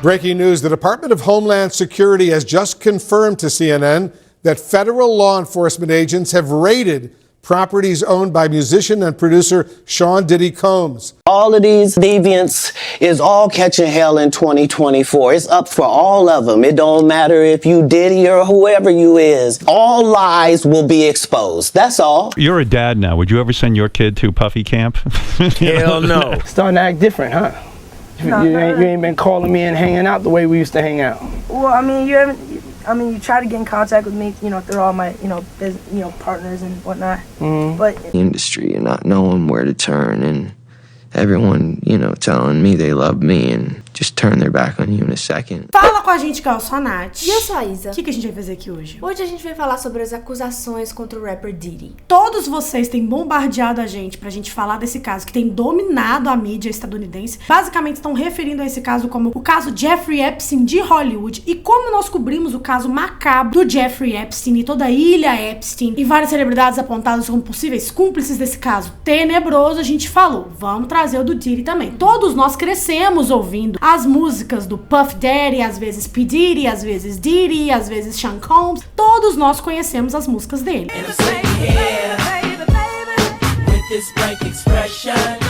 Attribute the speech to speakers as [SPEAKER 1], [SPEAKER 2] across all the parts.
[SPEAKER 1] Breaking news, the Department of Homeland Security has just confirmed to CNN that federal law enforcement agents have raided properties owned by musician and producer Sean Diddy Combs.
[SPEAKER 2] All of these deviants is all catching hell in 2024. It's up for all of them. It don't matter if you Diddy or whoever you is. All lies will be exposed. That's all.
[SPEAKER 3] You're a dad now. Would you ever send your kid to Puffy camp?
[SPEAKER 2] Hell no.
[SPEAKER 4] Starting to act different, huh? You ain't been calling me and hanging out the way we used to hang out.
[SPEAKER 5] Well, I mean, you try to get in contact with me, through all my, partners and whatnot.
[SPEAKER 4] Mm-hmm.
[SPEAKER 5] But
[SPEAKER 6] industry and not knowing where to turn, and everyone, telling me they love me and just turn their back on you in a second.
[SPEAKER 7] Fala com a gente, que eu sou a Nath.
[SPEAKER 8] E eu sou a Isa.
[SPEAKER 7] O que a gente vai fazer aqui hoje?
[SPEAKER 8] Hoje a gente vai falar sobre as acusações contra o rapper Diddy.
[SPEAKER 7] Todos vocês têm bombardeado a gente pra gente falar desse caso que tem dominado a mídia estadunidense. Basicamente estão referindo a esse caso como o caso Jeffrey Epstein de Hollywood. E como nós cobrimos o caso macabro do Jeffrey Epstein e toda a ilha Epstein e várias celebridades apontadas como possíveis cúmplices desse caso tenebroso, a gente falou, vamos trazer o do Diddy também. Todos nós crescemos ouvindo as músicas do Puff Daddy, às vezes P. Diddy, às vezes Diddy, às vezes Sean Combs. Todos nós conhecemos as músicas dele.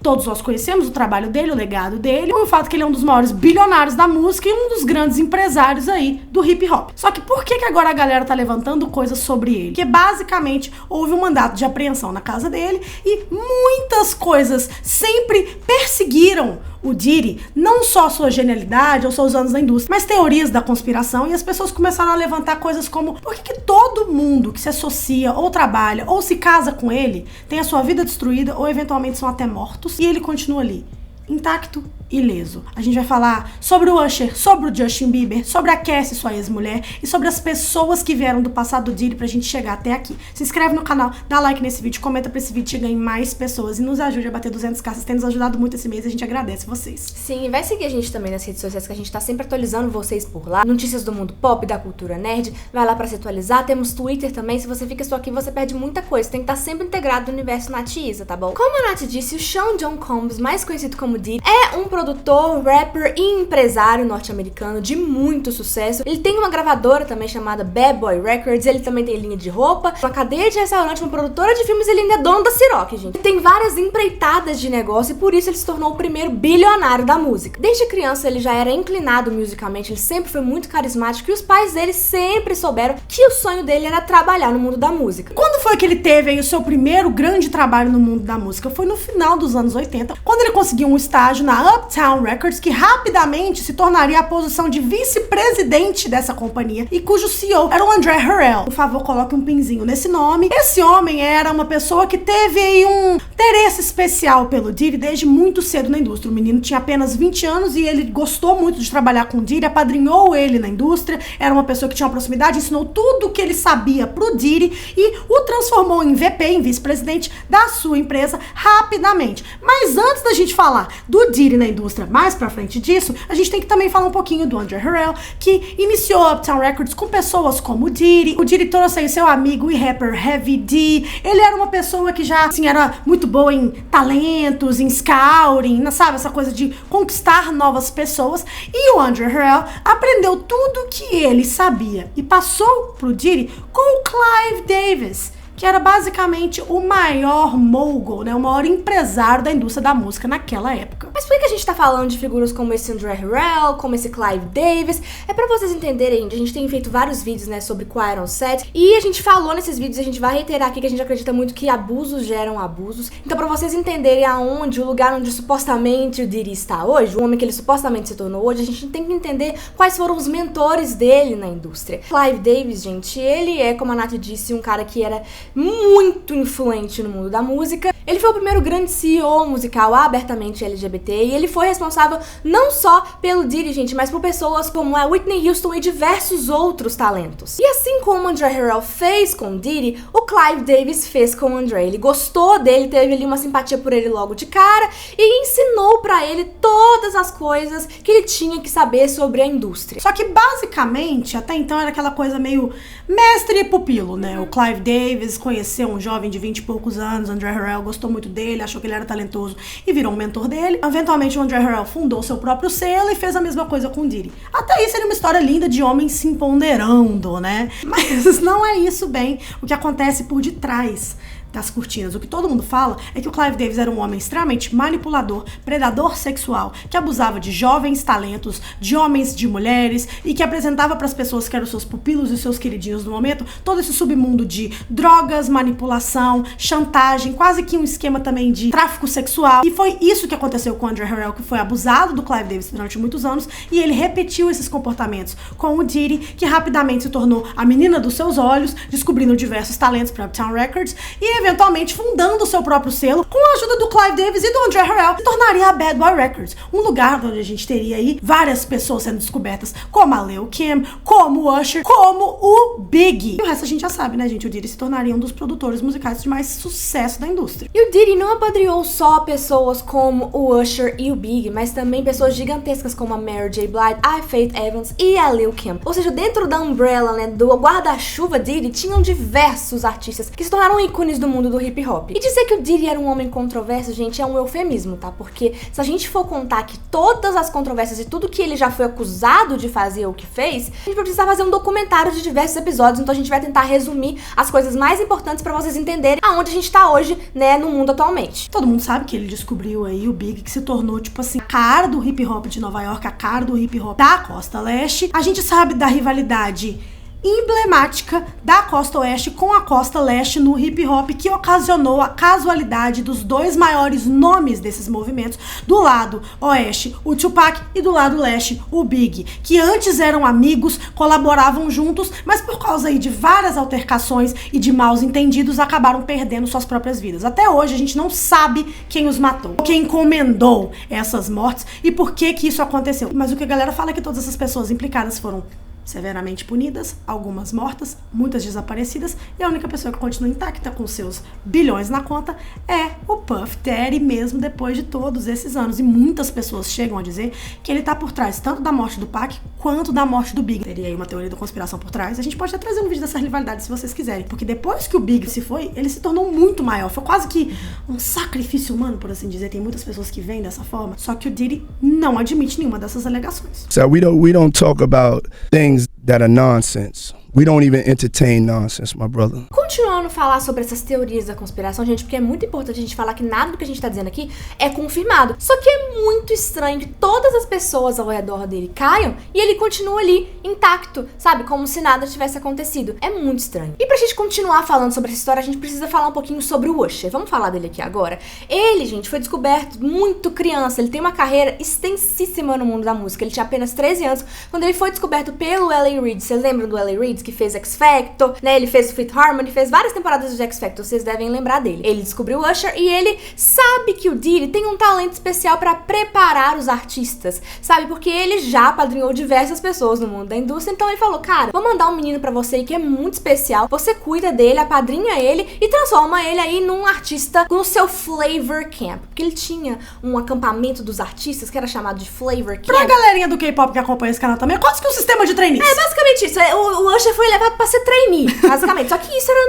[SPEAKER 7] Todos nós conhecemos o trabalho dele, o legado dele, e o fato que ele é um dos maiores bilionários da música e um dos grandes empresários aí do hip hop. Só que por que agora a galera tá levantando coisas sobre ele? Porque basicamente houve um mandato de apreensão na casa dele e muitas coisas sempre perseguiram o Diddy, não só sua genialidade ou seus anos na indústria, mas teorias da conspiração, e as pessoas começaram a levantar coisas como por que todo mundo que se associa ou trabalha ou se casa com ele tem a sua vida destruída ou eventualmente são até mortos e ele continua ali, intacto, ileso. A gente vai falar sobre o Usher, sobre o Justin Bieber, sobre a Cassie, sua ex-mulher, e sobre as pessoas que vieram do passado do Diddy pra gente chegar até aqui. Se inscreve no canal, dá like nesse vídeo, comenta pra esse vídeo chegar em mais pessoas e nos ajude a bater 200k. Vocês têm nos ajudado muito esse mês e a gente agradece vocês.
[SPEAKER 8] Sim, e vai seguir a gente também nas redes sociais, que a gente tá sempre atualizando vocês por lá. Notícias do mundo pop, da cultura nerd, vai lá pra se atualizar. Temos Twitter também, se você fica só aqui você perde muita coisa. Tem que estar sempre integrado no universo Nath e Isa, tá bom? Como a Nath disse, o Sean John Combs, mais conhecido como Diddy, é um produtor, rapper e empresário norte-americano de muito sucesso. Ele tem uma gravadora também chamada Bad Boy Records, ele também tem linha de roupa, uma cadeia de restaurante, uma produtora de filmes, ele ainda é dono da Ciroc, gente. Ele tem várias empreitadas de negócio e por isso ele se tornou o primeiro bilionário da música. Desde criança ele já era inclinado musicalmente, ele sempre foi muito carismático e os pais dele sempre souberam que o sonho dele era trabalhar no mundo da música.
[SPEAKER 7] Quando foi que ele teve aí o seu primeiro grande trabalho no mundo da música? Foi no final dos anos 80, quando ele conseguiu um estágio na Uptown Records, que rapidamente se tornaria a posição de vice-presidente dessa companhia e cujo CEO era o André Harrell. Por favor, coloque um pinzinho nesse nome. Esse homem era uma pessoa que teve aí um interesse especial pelo Diddy desde muito cedo na indústria. O menino tinha apenas 20 anos e ele gostou muito de trabalhar com o Diddy, apadrinhou ele na indústria, era uma pessoa que tinha uma proximidade, ensinou tudo o que ele sabia pro Diddy e o transformou em VP, em vice-presidente da sua empresa rapidamente. Mas antes da gente falar do Diddy na indústria, mais pra frente disso, a gente tem que também falar um pouquinho do André Harrell, que iniciou a Uptown Records com pessoas como o Diddy. O Diddy trouxe aí seu amigo e rapper Heavy D. Ele era uma pessoa que já, assim, era muito boa em talentos, em scouting, sabe? Essa coisa de conquistar novas pessoas. E o André Harrell aprendeu tudo que ele sabia e passou pro Diddy com o Clive Davis, que era basicamente o maior mogul, né, o maior empresário da indústria da música naquela época.
[SPEAKER 8] Mas por que a gente tá falando de figuras como esse André Harrell, como esse Clive Davis? É pra vocês entenderem, a gente tem feito vários vídeos, né, sobre Quiet on Set, e a gente falou nesses vídeos, a gente vai reiterar aqui que a gente acredita muito que abusos geram abusos. Então pra vocês entenderem aonde, o lugar onde supostamente o Diddy está hoje, o homem que ele supostamente se tornou hoje, a gente tem que entender quais foram os mentores dele na indústria. Clive Davis, gente, ele é, como a Nath disse, um cara que era muito influente no mundo da música. Ele foi o primeiro grande CEO musical abertamente LGBT e ele foi responsável não só pelo Diddy, gente, mas por pessoas como a Whitney Houston e diversos outros talentos. E assim como o André Harrell fez com o Diddy, o Clive Davis fez com o André. Ele gostou dele, teve ali uma simpatia por ele logo de cara e ensinou pra ele todas as coisas que ele tinha que saber sobre a indústria.
[SPEAKER 7] Só que basicamente, até então era aquela coisa meio mestre e pupilo, né? O Clive Davis Davis conheceu um jovem de 20 e poucos anos, André Harrell, gostou muito dele, achou que ele era talentoso e virou um mentor dele. Eventualmente o André Harrell fundou seu próprio selo e fez a mesma coisa com o Diddy. Até aí seria uma história linda de homens se empoderando, né? Mas não é isso bem o que acontece por detrás das cortinas. O que todo mundo fala é que o Clive Davis era um homem extremamente manipulador, predador sexual, que abusava de jovens talentos, de homens, de mulheres, e que apresentava para as pessoas que eram seus pupilos e seus queridinhos no momento, todo esse submundo de drogas, manipulação, chantagem, quase que um esquema também de tráfico sexual. E foi isso que aconteceu com o André Harrell, que foi abusado do Clive Davis durante muitos anos, e ele repetiu esses comportamentos com o Diddy, que rapidamente se tornou a menina dos seus olhos, descobrindo diversos talentos para Uptown Records, e eventualmente fundando o seu próprio selo com a ajuda do Clive Davis e do André Harrell, que tornaria a Bad Boy Records um lugar onde a gente teria aí várias pessoas sendo descobertas, como a Lil Kim, como o Usher, como o Biggie. E o resto a gente já sabe, né, gente? O Diddy se tornaria um dos produtores musicais de mais sucesso da indústria.
[SPEAKER 8] E o Diddy não apadrinhou só pessoas como o Usher e o Biggie, mas também pessoas gigantescas como a Mary J. Blige, a Faith Evans e a Lil Kim. Ou seja, dentro da umbrella, né, do guarda-chuva Diddy, tinham diversos artistas que se tornaram ícones do mundo do hip hop. E dizer que o Diddy era um homem controverso, gente, é um eufemismo, tá? Porque se a gente for contar que todas as controvérsias e tudo que ele já foi acusado de fazer ou que fez, a gente vai precisar fazer um documentário de diversos episódios, então a gente vai tentar resumir as coisas mais importantes pra vocês entenderem aonde a gente tá hoje, né, no mundo atualmente.
[SPEAKER 7] Todo mundo sabe que ele descobriu aí o Big, que se tornou, tipo assim, a cara do hip hop de Nova York, a cara do hip hop da Costa Leste. A gente sabe da rivalidade emblemática da Costa Oeste com a Costa Leste no hip hop, que ocasionou a casualidade dos dois maiores nomes desses movimentos, do lado oeste o Tupac e do lado leste o Big, que antes eram amigos, colaboravam juntos, mas por causa aí de várias altercações e de maus entendidos acabaram perdendo suas próprias vidas. Até hoje a gente não sabe quem os matou, quem encomendou essas mortes e por que que isso aconteceu. Mas o que a galera fala é que todas essas pessoas implicadas foram severamente punidas, algumas mortas, muitas desaparecidas, e a única pessoa que continua intacta com seus bilhões na conta é o Puff Daddy, mesmo depois de todos esses anos. E muitas pessoas chegam a dizer que ele tá por trás tanto da morte do Pac quanto da morte do Big. Teria aí uma teoria da conspiração por trás. A gente pode até trazer um vídeo dessa rivalidade se vocês quiserem, porque depois que o Big se foi, ele se tornou muito maior. Foi quase que um sacrifício humano, por assim dizer. Tem muitas pessoas que veem dessa forma, só que o Diddy não admite nenhuma dessas alegações.
[SPEAKER 4] So we don't talk about things that are nonsense. We don't even entertain nonsense, my brother.
[SPEAKER 8] Continuando a falar sobre essas teorias da conspiração, gente, porque é muito importante a gente falar que nada do que a gente tá dizendo aqui é confirmado. Só que é muito estranho que todas as pessoas ao redor dele caiam e ele continua ali, intacto, sabe? Como se nada tivesse acontecido. É muito estranho. E pra gente continuar falando sobre essa história, a gente precisa falar um pouquinho sobre o Usher. Vamos falar dele aqui agora. Ele, gente, foi descoberto muito criança. Ele tem uma carreira extensíssima no mundo da música. Ele tinha apenas 13 anos quando ele foi descoberto pelo L.A. Reid. Vocês lembram do L.A. Reid? Que fez X Factor, né? Ele fez o Fifth Harmony, fez várias temporadas de X Factor, vocês devem lembrar dele. Ele descobriu o Usher e ele sabe que o Diddy tem um talento especial pra preparar os artistas, sabe? Porque ele já apadrinhou diversas pessoas no mundo da indústria, então ele falou, cara, vou mandar um menino pra você aí que é muito especial, você cuida dele, apadrinha ele e transforma ele aí num artista no seu Flavor Camp, porque ele tinha um acampamento dos artistas que era chamado de Flavor Camp.
[SPEAKER 7] Pra galerinha do K-pop que acompanha esse canal também, é quase que um sistema de trainees.
[SPEAKER 8] É basicamente isso, o Usher foi levado pra ser trainee, basicamente. Só que isso era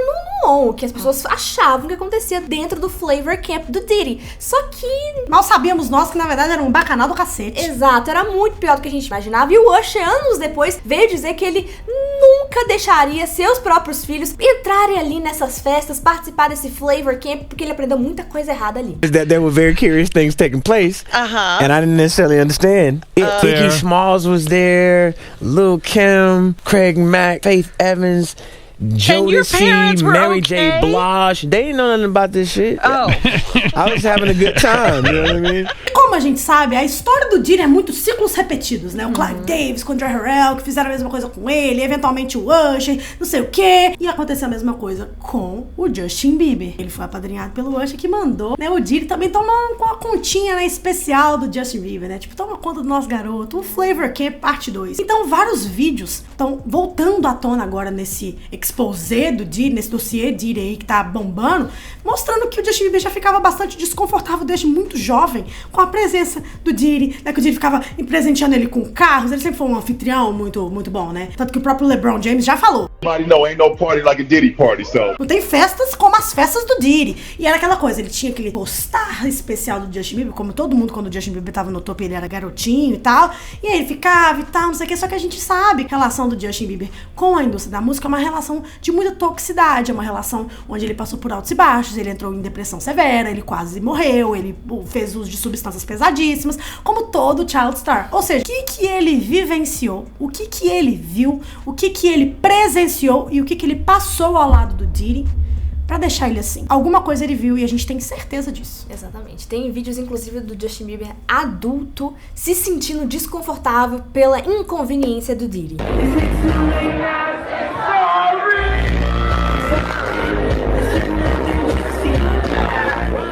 [SPEAKER 8] no que as pessoas achavam que acontecia dentro do Flavor Camp do Diddy. Só que
[SPEAKER 7] mal sabíamos nós que na verdade era um bacanal do cacete.
[SPEAKER 8] Exato, era muito pior do que a gente imaginava. E o Usher, anos depois, veio dizer que ele nunca deixaria seus próprios filhos entrarem ali nessas festas, participar desse Flavor Camp, porque ele aprendeu muita coisa errada ali.
[SPEAKER 9] That there were very curious things taking place, and I didn't necessarily understand. Iggy Smalls was there, Lil Kim, Craig Mack, Faith Evans, Jodeci, Mary J. Blige. They didn't know nothing about this shit. Oh. I was having a good time, you know what I mean?
[SPEAKER 7] Como a gente sabe, a história do Diddy é muito ciclos repetidos, né? O Clive Davis com o André Harrell, que fizeram a mesma coisa com ele, eventualmente o Usher, não sei o quê. E aconteceu a mesma coisa com o Justin Bieber. Ele foi apadrinhado pelo Usher, que mandou, né? O Diddy também tomar uma continha, né, especial do Justin Bieber, né? Tipo, toma conta do nosso garoto, o Flavor Camp parte 2. Então, vários vídeos estão voltando à tona agora nesse exposé do Diddy, nesse dossiê Diddy aí que tá bombando, mostrando que o Justin Bieber já ficava bastante desconfortável desde muito jovem com a presença do Diddy, né, que o Diddy ficava presenteando ele com carros, ele sempre foi um anfitrião muito bom, né? Tanto que o próprio LeBron James já falou. Não tem festas como as festas do Diddy. E era aquela coisa, ele tinha aquele postar especial do Justin Bieber, como todo mundo quando o Justin Bieber tava no topo, ele era garotinho e tal. E aí ele ficava e tal, não sei o que. Só que a gente sabe que a relação do Justin Bieber com a indústria da música é uma relação de muita toxicidade, é uma relação onde ele passou por altos e baixos, ele entrou em depressão severa, ele quase morreu, ele fez uso de substâncias pesadíssimas, como todo child star. Ou seja, o que ele vivenciou, o que ele viu, o que ele presenciou e o que ele passou ao lado do Diddy pra deixar ele assim. Alguma coisa ele viu e a gente tem certeza disso.
[SPEAKER 8] Exatamente. Tem vídeos, inclusive, do Justin Bieber adulto se sentindo desconfortável pela inconveniência do Diddy.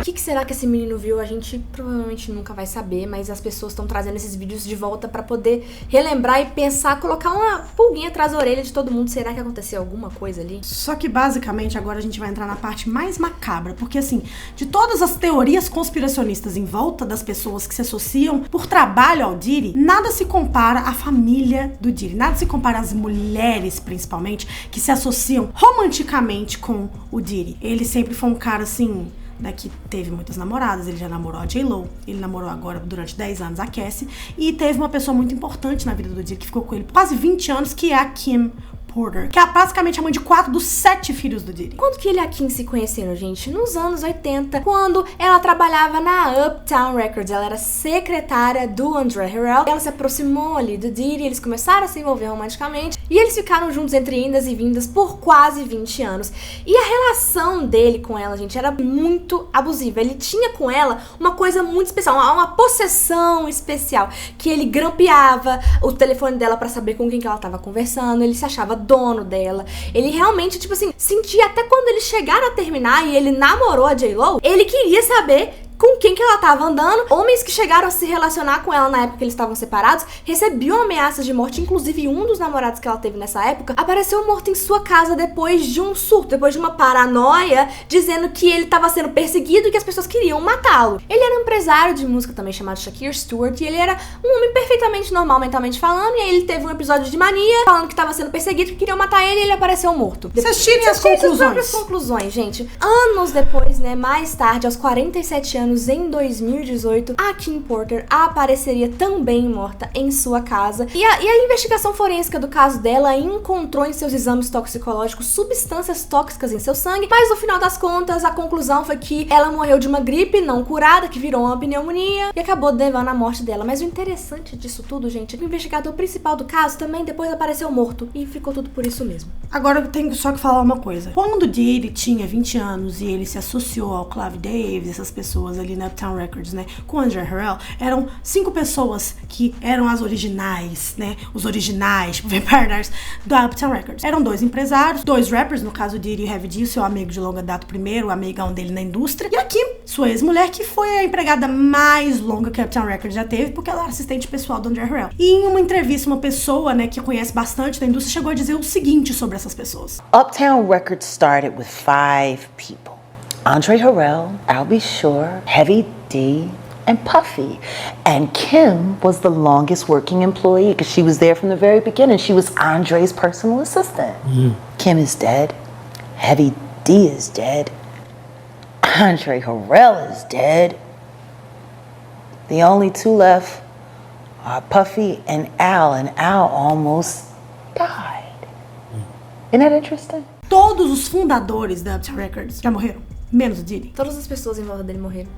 [SPEAKER 8] O que será que esse menino viu? A gente provavelmente nunca vai saber, mas as pessoas estão trazendo esses vídeos de volta pra poder relembrar e pensar, colocar uma pulguinha atrás da orelha de todo mundo. Será que aconteceu alguma coisa ali?
[SPEAKER 7] Só que basicamente agora a gente vai entrar na parte mais macabra, porque assim, de todas as teorias conspiracionistas em volta das pessoas que se associam por trabalho ao Diddy, nada se compara à família do Diddy, nada se compara às mulheres, principalmente, que se associam romanticamente com o Diddy. Ele sempre foi um cara assim, né, que teve muitas namoradas, ele já namorou a J.Lo, ele namorou agora durante 10 anos a Cassie, e teve uma pessoa muito importante na vida do Diddy que ficou com ele por quase 20 anos, que é a Kim Porter, que é basicamente a mãe de 4 dos 7 filhos do Diddy.
[SPEAKER 8] Quando que ele e a Kim se conheceram, gente? Nos anos 80, quando ela trabalhava na Uptown Records, ela era secretária do Andre Harrell. Ela se aproximou ali do Diddy, eles começaram a se envolver romanticamente e eles ficaram juntos entre indas e vindas por quase 20 anos. E a relação dele com ela, gente, era muito abusiva. Ele tinha com ela uma coisa muito especial, uma possessão especial, que ele grampeava o telefone dela pra saber com quem que ela tava conversando, ele se achava dono dela. Ele realmente, tipo assim, sentia até quando eles chegaram a terminar e ele namorou a J.Lo, ele queria saber com quem que ela tava andando. Homens que chegaram a se relacionar com ela na época que eles estavam separados recebiam ameaças de morte. Inclusive, um dos namorados que ela teve nessa época apareceu morto em sua casa depois de um surto, depois de uma paranoia, dizendo que ele tava sendo perseguido e que as pessoas queriam matá-lo. Ele era um empresário de música também chamado Shakir Stewart, e ele era um homem perfeitamente normal mentalmente falando, e aí ele teve um episódio de mania, falando que tava sendo perseguido, que queriam matar ele, e ele apareceu morto.
[SPEAKER 7] Vocês tirem as
[SPEAKER 8] próprias conclusões, gente. Anos depois, né, mais tarde, aos 47 anos, em 2018, a Kim Porter apareceria também morta em sua casa. E a investigação forense do caso dela encontrou em seus exames toxicológicos substâncias tóxicas em seu sangue, mas no final das contas, a conclusão foi que ela morreu de uma gripe não curada, que virou uma pneumonia, e acabou levando à morte dela. Mas o interessante disso tudo, gente, o investigador principal do caso também depois apareceu morto, e ficou tudo por isso mesmo.
[SPEAKER 7] Agora eu tenho só que falar uma coisa. Quando o Diddy tinha 20 anos e ele se associou ao Clive Davis, essas pessoas ali na Uptown Records, né, com o Andre Harrell, eram 5 pessoas que eram as originais, né, os originais, tipo, Vampire Diaries, da Uptown Records. Eram 2 empresários, 2 rappers, no caso o Diddy e o Heavy D, seu amigo de longa data primeiro, o amigão dele na indústria, e a Kim, sua ex-mulher, que foi a empregada mais longa que a Uptown Records já teve, porque ela era assistente pessoal do Andre Harrell. E em uma entrevista, uma pessoa, né, que conhece bastante da indústria, chegou a dizer o seguinte sobre essas pessoas.
[SPEAKER 10] Uptown Records started with 5 people. Andre Harrell, Al B. Sure, Heavy D, and Puffy. And Kim was the longest working employee because she was there from the very beginning. She was Andre's personal assistant. Kim is dead. Heavy D is dead. Andre Harrell is dead. The only 2 left are Puffy and Al almost died. Isn't that interesting?
[SPEAKER 7] Todos os fundadores da Uptown Records já morreram, menos o Diddy.
[SPEAKER 8] Todas as pessoas em volta dele morreram.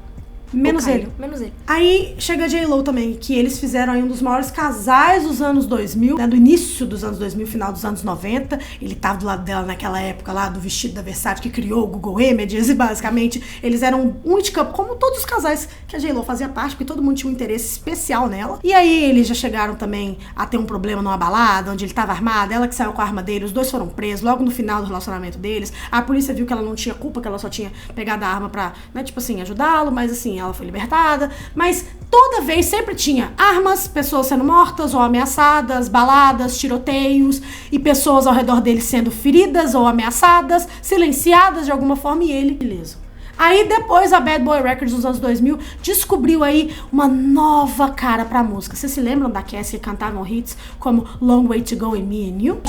[SPEAKER 7] Menos ele.
[SPEAKER 8] Menos ele.
[SPEAKER 7] Aí chega a J.Lo também, que eles fizeram aí um dos maiores casais dos anos 2000, né, do início dos anos 2000, final dos anos 90. Ele tava do lado dela naquela época lá, do vestido da Versace, que criou o Google Images, e basicamente eles eram um hit couple, como todos os casais que a J.Lo fazia parte, porque todo mundo tinha um interesse especial nela. E aí eles já chegaram também a ter um problema numa balada, onde ele tava armado, ela que saiu com a arma dele, os 2 foram presos, logo no final do relacionamento deles. A polícia viu que ela não tinha culpa, que ela só tinha pegado a arma pra, né, tipo assim, ajudá-lo, mas assim, ela foi libertada, mas toda vez sempre tinha armas, pessoas sendo mortas ou ameaçadas, baladas, tiroteios e pessoas ao redor dele sendo feridas ou ameaçadas, silenciadas de alguma forma e ele ileso. Aí depois a Bad Boy Records nos anos 2000 descobriu aí uma nova cara pra música. Vocês se lembram da Cassie que cantavam hits como Long Way to Go e Me and You?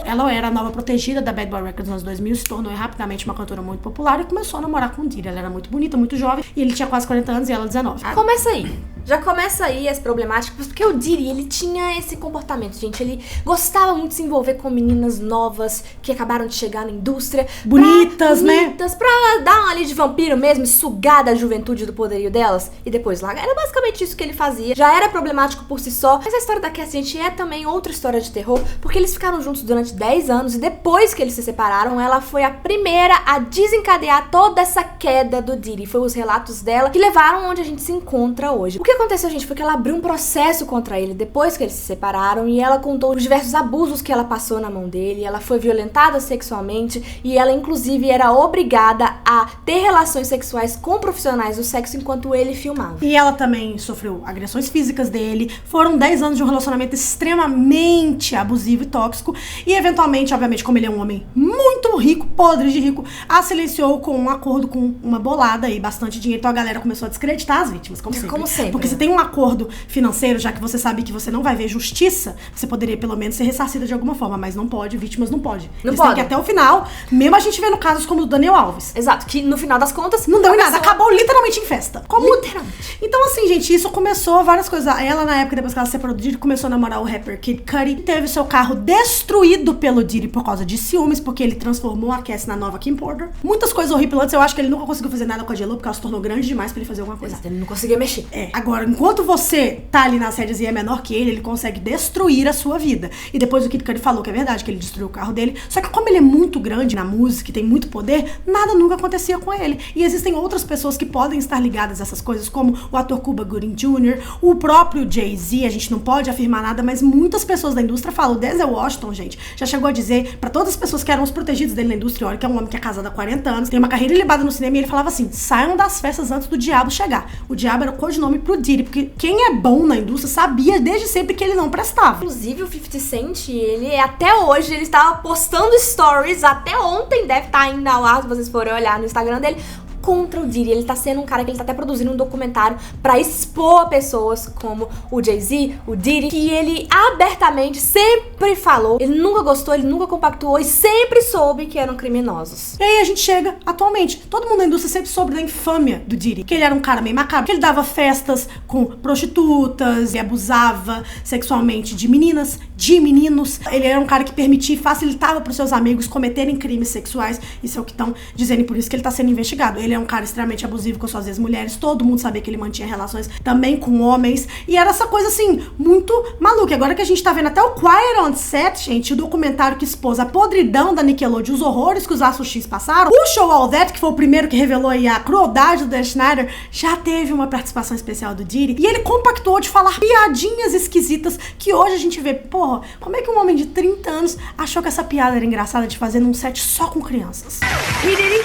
[SPEAKER 7] Ela era a nova protegida da Bad Boy Records nos anos 2000, se tornou rapidamente uma cantora muito popular e começou a namorar com o Diddy. Ela era muito bonita, muito jovem, e ele tinha quase 40 anos e ela 19.
[SPEAKER 8] Começa aí. Já começa aí as problemáticas, porque o Diddy, ele tinha esse comportamento, gente. Ele gostava muito de se envolver com meninas novas que acabaram de chegar na indústria.
[SPEAKER 7] Bonitas, né?
[SPEAKER 8] Pra dar uma ali de vampiro mesmo e sugar da juventude do poderio delas e depois largar. Era basicamente isso que ele fazia. Já era problemático por si só. Mas a história da Cassie, gente, é também outra história de terror, porque eles ficaram juntos durante 10 anos e depois que eles se separaram, ela foi a primeira a desencadear toda essa queda do Diddy. Foi os relatos dela que levaram onde a gente se encontra hoje. O que aconteceu, gente, foi que ela abriu um processo contra ele depois que eles se separaram e ela contou os diversos abusos que ela passou na mão dele. Ela foi violentada sexualmente e ela, inclusive, era obrigada a ter relações sexuais com profissionais do sexo enquanto ele filmava.
[SPEAKER 7] E ela também sofreu agressões físicas dele. Foram 10 anos de um relacionamento extremamente abusivo e tóxico. E, eventualmente, obviamente, como ele é um homem muito rico, podre de rico, a silenciou com um acordo com uma bolada e bastante dinheiro. Então a galera começou a descreditar as vítimas, como sempre.
[SPEAKER 8] Como sempre.
[SPEAKER 7] Porque se tem um acordo financeiro, já que você sabe que você não vai ver justiça, você poderia pelo menos ser ressarcida de alguma forma, mas não pode, vítimas não pode. Eles têm que ir até o final, mesmo a gente vendo casos como o do Daniel Alves.
[SPEAKER 8] Exato, que no final das contas
[SPEAKER 7] não deu em nada, acabou literalmente em festa. Literalmente. Então assim, gente, isso começou várias coisas. Ela, na época, depois que ela se separou do Diddy, começou a namorar o rapper Kid Cudi, teve seu carro destruído pelo Diddy por causa de ciúmes, porque ele transformou a Cassie na nova Kim Porter. Muitas coisas horripilantes, eu acho que ele nunca conseguiu fazer nada com a J.Lo, porque ela se tornou grande demais pra ele fazer alguma coisa.
[SPEAKER 8] Exato, ele não conseguia mexer.
[SPEAKER 7] Agora, enquanto você tá ali nas rédeas e é menor que ele consegue destruir a sua vida. E depois o Kid Cudi falou que é verdade, que ele destruiu o carro dele. Só que como ele é muito grande na música e tem muito poder, nada nunca acontecia com ele. E existem outras pessoas que podem estar ligadas a essas coisas, como o ator Cuba Gooding Jr., o próprio Jay-Z, a gente não pode afirmar nada, mas muitas pessoas da indústria falam. O Denzel Washington, gente, já chegou a dizer pra todas as pessoas que eram os protegidos dele na indústria, olha, que é um homem que é casado há 40 anos, tem uma carreira ilibada no cinema, e ele falava assim, saiam das festas antes do diabo chegar. O diabo era o codinome pro Diddy, porque quem é bom na indústria sabia desde sempre que ele não prestava.
[SPEAKER 8] Inclusive o 50 Cent, ele até hoje, ele estava postando stories, até ontem deve estar ainda ao ar, se vocês forem olhar no Instagram dele, contra o Diddy. Ele tá sendo um cara que ele tá até produzindo um documentário pra expor pessoas como o Jay-Z, o Diddy, que ele abertamente sempre falou, ele nunca gostou, ele nunca compactuou e sempre soube que eram criminosos.
[SPEAKER 7] E aí a gente chega atualmente. Todo mundo na indústria sempre soube da infâmia do Diddy, que ele era um cara meio macabro, que ele dava festas com prostitutas, ele abusava sexualmente de meninas, de meninos. Ele era um cara que permitia e facilitava pros seus amigos cometerem crimes sexuais. Isso é o que estão dizendo, e por isso que ele tá sendo investigado. Ele é um cara extremamente abusivo com suas ex-mulheres, todo mundo sabia que ele mantinha relações também com homens, e era essa coisa assim, muito maluca. Agora que a gente tá vendo até o Quiet on Set, gente, o documentário que expôs a podridão da Nickelodeon, os horrores que os Astros X passaram, o Show All That, que foi o primeiro que revelou aí a crueldade do Dan Schneider, já teve uma participação especial do Diddy, e ele compactuou de falar piadinhas esquisitas que hoje a gente vê, porra, como é que um homem de 30 anos achou que essa piada era engraçada de fazer num set só com crianças?
[SPEAKER 11] Hey, Diddy.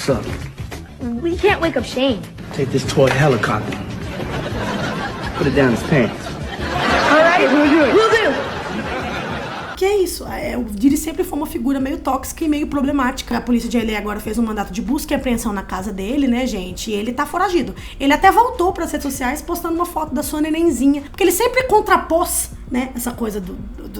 [SPEAKER 12] What's up?
[SPEAKER 11] We can't wake up Shane.
[SPEAKER 12] Take this toy helicopter. Put it down his pants.
[SPEAKER 11] All right, we'll do it. We'll do.
[SPEAKER 7] Que é isso? O Diddy sempre foi uma figura meio tóxica e meio problemática. A polícia de LA agora fez um mandato de busca e apreensão na casa dele, né, gente? E ele tá foragido. Ele até voltou pras redes sociais postando uma foto da sua nenenzinha. Porque ele sempre contrapôs, né, essa coisa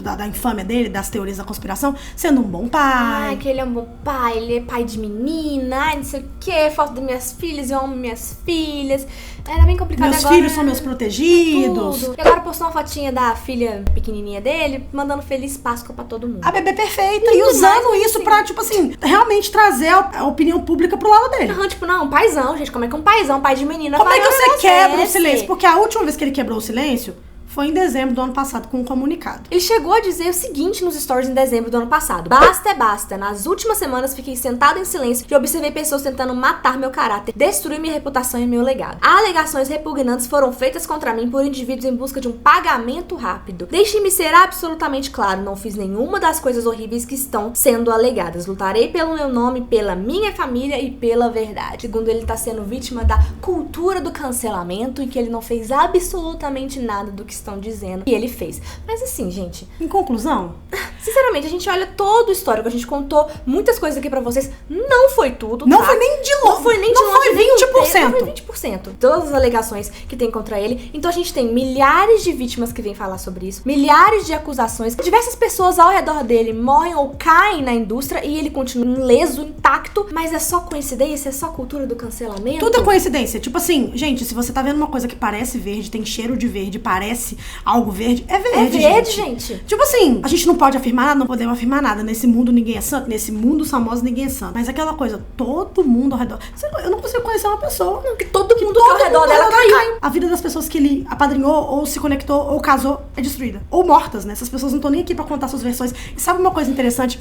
[SPEAKER 7] da infâmia dele, das teorias da conspiração, sendo um bom pai.
[SPEAKER 8] Ai, que ele é um bom pai, ele é pai de menina, ai, não sei o que, foto das minhas filhas, eu amo minhas filhas. Era bem complicado.
[SPEAKER 7] Meus
[SPEAKER 8] agora,
[SPEAKER 7] filhos são meus protegidos.
[SPEAKER 8] Tudo. E agora postou uma fotinha da filha pequenininha dele, mandando feliz Páscoa pra todo mundo.
[SPEAKER 7] A bebê perfeita, e usando isso pra, tipo assim, realmente trazer a opinião pública pro lado dele.
[SPEAKER 8] Não, tipo, não, um paizão, gente, como é que um paizão, pai de menina,
[SPEAKER 7] como é que você quebra o
[SPEAKER 8] silêncio?
[SPEAKER 7] Porque a última vez que ele quebrou o silêncio foi em dezembro do ano passado com um comunicado.
[SPEAKER 8] Ele chegou a dizer o seguinte nos stories em dezembro do ano passado: basta é basta. Nas últimas semanas fiquei sentado em silêncio e observei pessoas tentando matar meu caráter, destruir minha reputação e meu legado. Alegações repugnantes foram feitas contra mim por indivíduos em busca de um pagamento rápido. Deixe-me ser absolutamente claro, não fiz nenhuma das coisas horríveis que estão sendo alegadas. Lutarei pelo meu nome, pela minha família e pela verdade. Segundo ele, tá sendo vítima da cultura do cancelamento e que ele não fez absolutamente nada do que estão dizendo que ele fez. Mas assim, gente,
[SPEAKER 7] em conclusão,
[SPEAKER 8] sinceramente, a gente olha todo o histórico, a gente contou muitas coisas aqui pra vocês, não foi tudo,
[SPEAKER 7] não
[SPEAKER 8] tá?
[SPEAKER 7] foi nem de longe,
[SPEAKER 8] não foi nem de
[SPEAKER 7] não
[SPEAKER 8] longe,
[SPEAKER 7] foi 20%.
[SPEAKER 8] Não foi 20%. Todas as alegações que tem contra ele. Então a gente tem milhares de vítimas que vêm falar sobre isso, milhares de acusações, diversas pessoas ao redor dele morrem ou caem na indústria e ele continua ileso, intacto, mas é só coincidência, é só cultura do cancelamento.
[SPEAKER 7] Tudo é coincidência. Tipo assim, gente, se você tá vendo uma coisa que parece verde, tem cheiro de verde, parece algo verde, é verde,
[SPEAKER 8] é verde, gente.
[SPEAKER 7] Tipo assim, a gente não pode afirmar nada, não podemos afirmar nada. Nesse mundo ninguém é santo, nesse mundo os famosos ninguém é santo. Mas aquela coisa, todo mundo ao redor. Eu não consigo conhecer uma pessoa.
[SPEAKER 8] Não, que todo mundo ao redor dela caiu.
[SPEAKER 7] A vida das pessoas que ele apadrinhou, ou se conectou, ou casou, é destruída. Ou mortas, né? Essas pessoas não estão nem aqui pra contar suas versões. E sabe uma coisa interessante?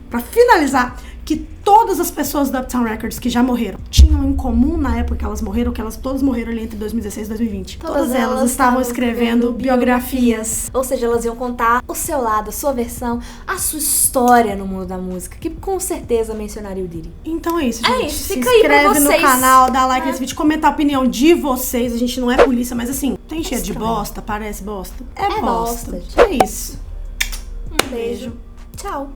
[SPEAKER 7] Pra finalizar, que todas as pessoas da Uptown Records que já morreram tinham em comum na época que elas morreram, que elas todas morreram ali entre 2016 e 2020. Todas elas estavam escrevendo biografias.
[SPEAKER 8] Ou seja, elas iam contar o seu lado, a sua versão, a sua história no mundo da música, que com certeza mencionaria o Diddy.
[SPEAKER 7] Então é isso, gente.
[SPEAKER 8] É isso,
[SPEAKER 7] se
[SPEAKER 8] fica aí pra
[SPEAKER 7] inscreve no
[SPEAKER 8] vocês.
[SPEAKER 7] canal, dá like nesse vídeo, comenta a opinião de vocês. A gente não é polícia, mas assim, tem cheiro de bosta, parece bosta. É bosta.
[SPEAKER 8] gente.
[SPEAKER 7] É isso.
[SPEAKER 8] Um beijo. Tchau.